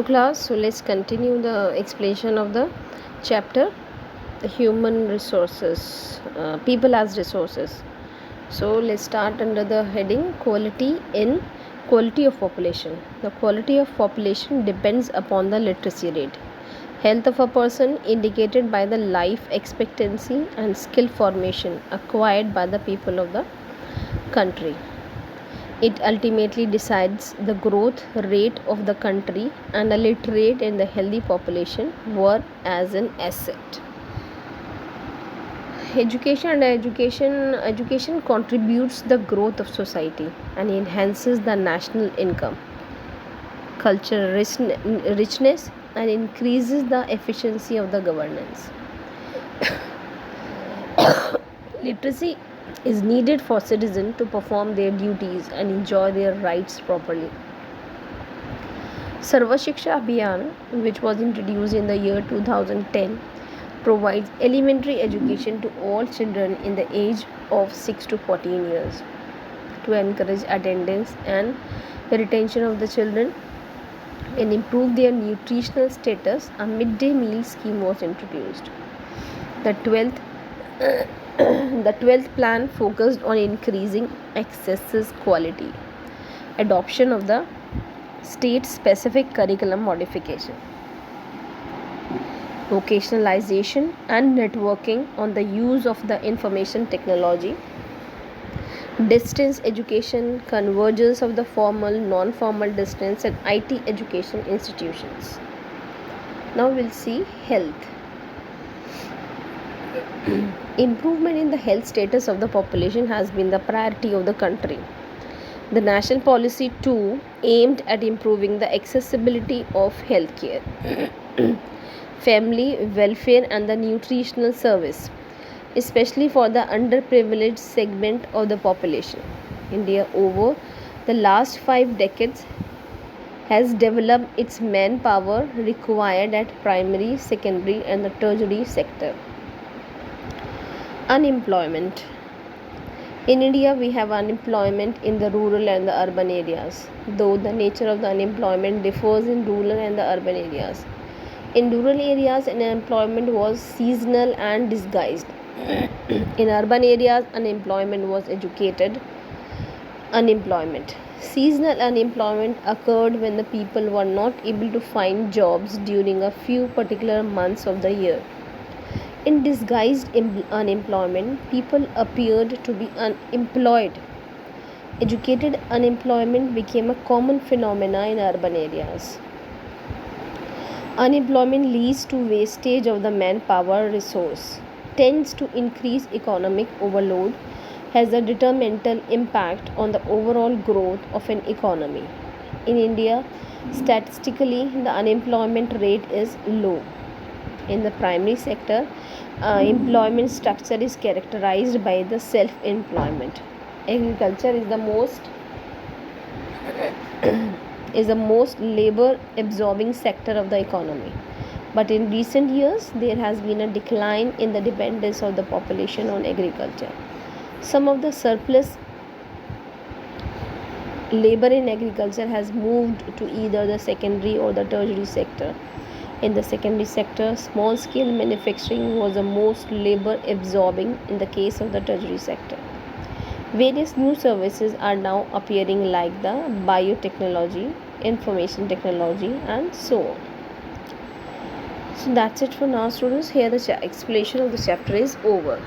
Class, so let's continue the explanation of the chapter, the human resources, people as resources. So let's start under the heading quality of population. The quality of population depends upon the literacy rate, health of a person indicated by the life expectancy and skill formation acquired by the people of the country. It ultimately decides the growth rate of the country, and a literate and the healthy population work as an asset. Education contributes the growth of society and enhances the national income, cultural richness, and increases the efficiency of the governance. Literacy is needed for citizens to perform their duties and enjoy their rights properly. Sarva Shiksha Abhiyan, which was introduced in the year 2010, provides elementary education to all children in the age of 6 to 14 years. To encourage attendance and retention of the children and improve their nutritional status, a midday meal scheme was introduced. The 12th plan focused on increasing access quality, adoption of the state specific curriculum modification, vocationalization and networking on the use of the information technology, distance education, convergence of the formal, non-formal distance and IT education institutions. Now we'll see health. Improvement in the health status of the population has been the priority of the country. The national policy too aimed at improving the accessibility of healthcare, family welfare and the nutritional service, especially for the underprivileged segment of the population. India over the last 5 decades has developed its manpower required at primary, secondary and the tertiary sector. Unemployment. In India, we have unemployment in the rural and the urban areas, though the nature of the unemployment differs in rural and the urban areas. In rural areas, unemployment was seasonal and disguised. In urban areas, unemployment was educated unemployment. Seasonal unemployment occurred when the people were not able to find jobs during a few particular months of the year. In disguised unemployment, people appeared to be unemployed. Educated unemployment became a common phenomenon in urban areas. Unemployment leads to wastage of the manpower resource, tends to increase economic overload, has a detrimental impact on the overall growth of an economy. In India, statistically, the unemployment rate is low. In the primary sector, employment structure is characterized by the self-employment. Agriculture is the most labor absorbing sector of the economy, but in recent years there has been a decline in the dependence of the population on agriculture. Some of the surplus labor in agriculture has moved to either the secondary or the tertiary sector. In the secondary sector, small scale manufacturing was the most labor absorbing in the case of the tertiary sector. Various new services are now appearing like the biotechnology, information technology and so on. So that's it for now, students. Here the explanation of the chapter is over.